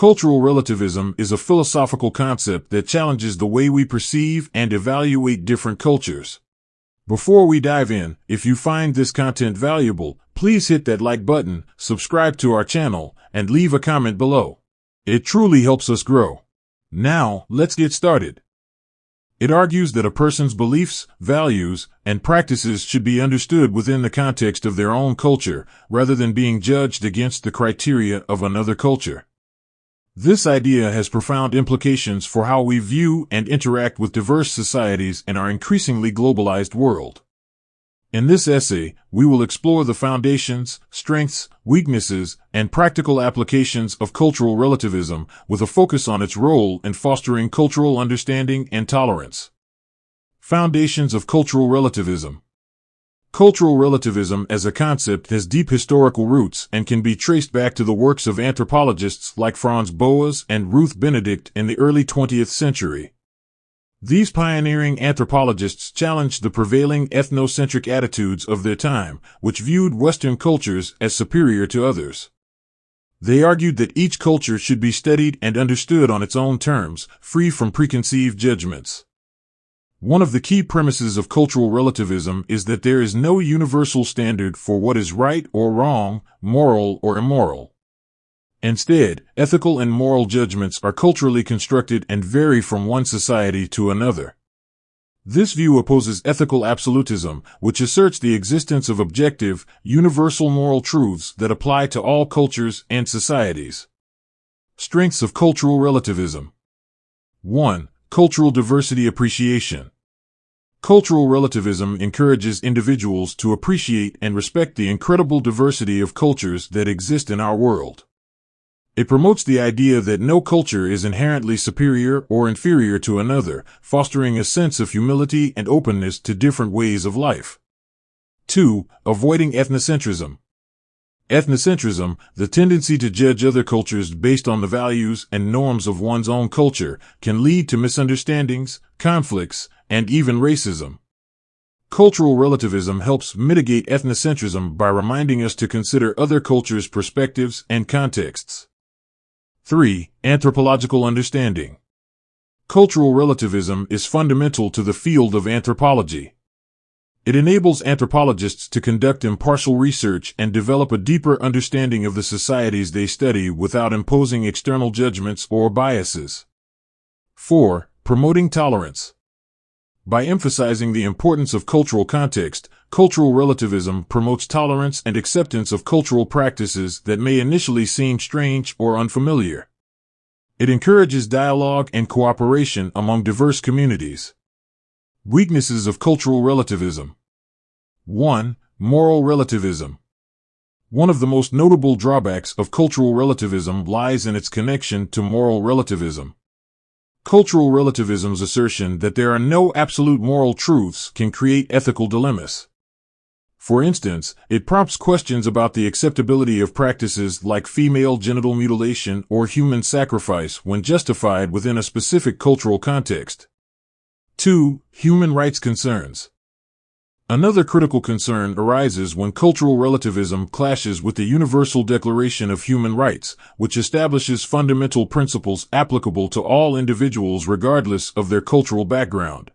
Cultural relativism is a philosophical concept that challenges the way we perceive and evaluate different cultures. Before we dive in, if you find this content valuable, please hit that like button, subscribe to our channel, and leave a comment below. It truly helps us grow. Now, let's get started. It argues that a person's beliefs, values, and practices should be understood within the context of their own culture, rather than being judged against the criteria of another culture. This idea has profound implications for how we view and interact with diverse societies in our increasingly globalized world. In this essay, we will explore the foundations, strengths, weaknesses, and practical applications of cultural relativism, with a focus on its role in fostering cultural understanding and tolerance. Foundations of cultural relativism. Cultural relativism as a concept has deep historical roots and can be traced back to the works of anthropologists like Franz Boas and Ruth Benedict in the early 20th century. These pioneering anthropologists challenged the prevailing ethnocentric attitudes of their time, which viewed Western cultures as superior to others. They argued that each culture should be studied and understood on its own terms, free from preconceived judgments. One of the key premises of cultural relativism is that there is no universal standard for what is right or wrong, moral or immoral. Instead, ethical and moral judgments are culturally constructed and vary from one society to another. This view opposes ethical absolutism, which asserts the existence of objective, universal moral truths that apply to all cultures and societies. Strengths of cultural relativism. 1. Cultural diversity appreciation. Cultural relativism encourages individuals to appreciate and respect the incredible diversity of cultures that exist in our world. It promotes the idea that no culture is inherently superior or inferior to another, fostering a sense of humility and openness to different ways of life. 2. Avoiding ethnocentrism. Ethnocentrism, the tendency to judge other cultures based on the values and norms of one's own culture, can lead to misunderstandings, conflicts, and even racism. Cultural relativism helps mitigate ethnocentrism by reminding us to consider other cultures' perspectives and contexts. 3. Anthropological understanding. Cultural relativism is fundamental to the field of anthropology. It enables anthropologists to conduct impartial research and develop a deeper understanding of the societies they study without imposing external judgments or biases. 4. Promoting tolerance. By emphasizing the importance of cultural context, cultural relativism promotes tolerance and acceptance of cultural practices that may initially seem strange or unfamiliar. It encourages dialogue and cooperation among diverse communities. Weaknesses of cultural relativism. 1. Moral relativism. One of the most notable drawbacks of cultural relativism lies in its connection to moral relativism. Cultural relativism's assertion that there are no absolute moral truths can create ethical dilemmas. For instance, it prompts questions about the acceptability of practices like female genital mutilation or human sacrifice when justified within a specific cultural context. 2. Human rights concerns. Another critical concern arises when cultural relativism clashes with the Universal Declaration of Human Rights, which establishes fundamental principles applicable to all individuals regardless of their cultural background.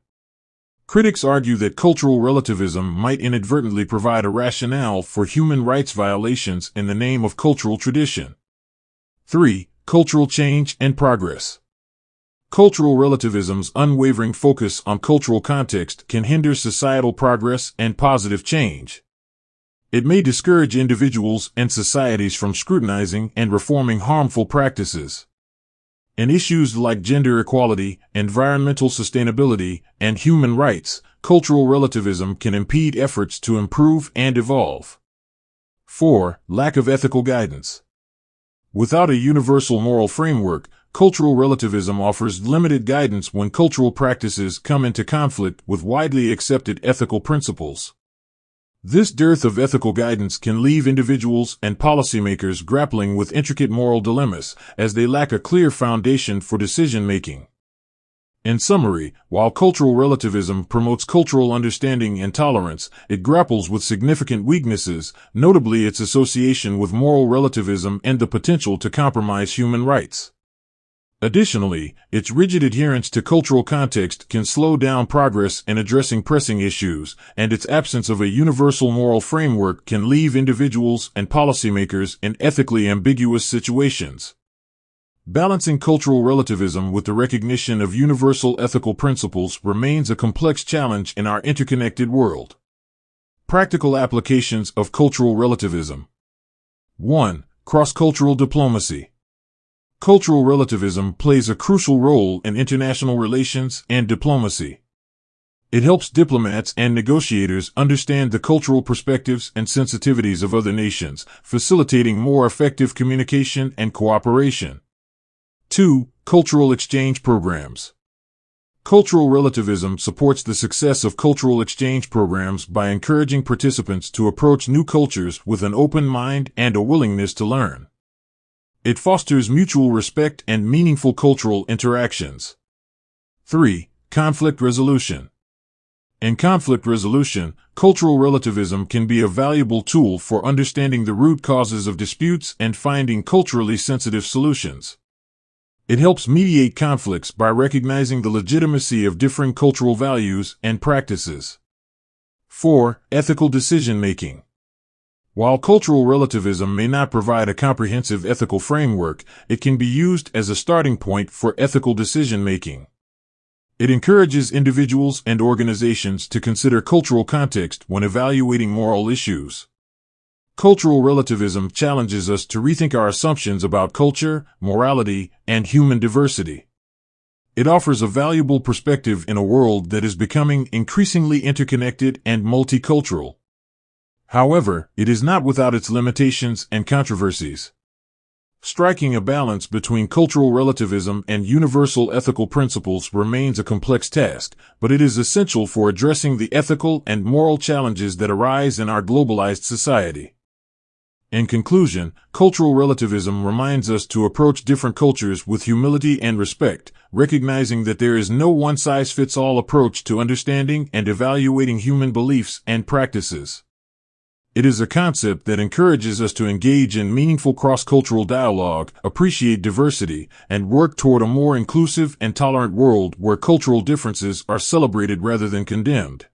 Critics argue that cultural relativism might inadvertently provide a rationale for human rights violations in the name of cultural tradition. 3. Cultural change and progress. Cultural relativism's unwavering focus on cultural context can hinder societal progress and positive change. It may discourage individuals and societies from scrutinizing and reforming harmful practices. In issues like gender equality, environmental sustainability, and human rights, cultural relativism can impede efforts to improve and evolve. 4. Lack of ethical guidance. Without a universal moral framework, cultural relativism offers limited guidance when cultural practices come into conflict with widely accepted ethical principles. This dearth of ethical guidance can leave individuals and policymakers grappling with intricate moral dilemmas, as they lack a clear foundation for decision-making. In summary, while cultural relativism promotes cultural understanding and tolerance, it grapples with significant weaknesses, notably its association with moral relativism and the potential to compromise human rights. Additionally, its rigid adherence to cultural context can slow down progress in addressing pressing issues, and its absence of a universal moral framework can leave individuals and policymakers in ethically ambiguous situations. Balancing cultural relativism with the recognition of universal ethical principles remains a complex challenge in our interconnected world. Practical applications of cultural relativism. 1. Cross-cultural diplomacy. Cultural relativism plays a crucial role in international relations and diplomacy. It helps diplomats and negotiators understand the cultural perspectives and sensitivities of other nations, facilitating more effective communication and cooperation. 2. Cultural exchange programs. Cultural relativism supports the success of cultural exchange programs by encouraging participants to approach new cultures with an open mind and a willingness to learn. It fosters mutual respect and meaningful cultural interactions. 3. Conflict resolution. In conflict resolution, cultural relativism can be a valuable tool for understanding the root causes of disputes and finding culturally sensitive solutions. It helps mediate conflicts by recognizing the legitimacy of differing cultural values and practices. 4. Ethical decision-making. While cultural relativism may not provide a comprehensive ethical framework, it can be used as a starting point for ethical decision-making. It encourages individuals and organizations to consider cultural context when evaluating moral issues. Cultural relativism challenges us to rethink our assumptions about culture, morality, and human diversity. It offers a valuable perspective in a world that is becoming increasingly interconnected and multicultural. However, it is not without its limitations and controversies. Striking a balance between cultural relativism and universal ethical principles remains a complex task, but it is essential for addressing the ethical and moral challenges that arise in our globalized society. In conclusion, cultural relativism reminds us to approach different cultures with humility and respect, recognizing that there is no one-size-fits-all approach to understanding and evaluating human beliefs and practices. It is a concept that encourages us to engage in meaningful cross-cultural dialogue, appreciate diversity, and work toward a more inclusive and tolerant world where cultural differences are celebrated rather than condemned.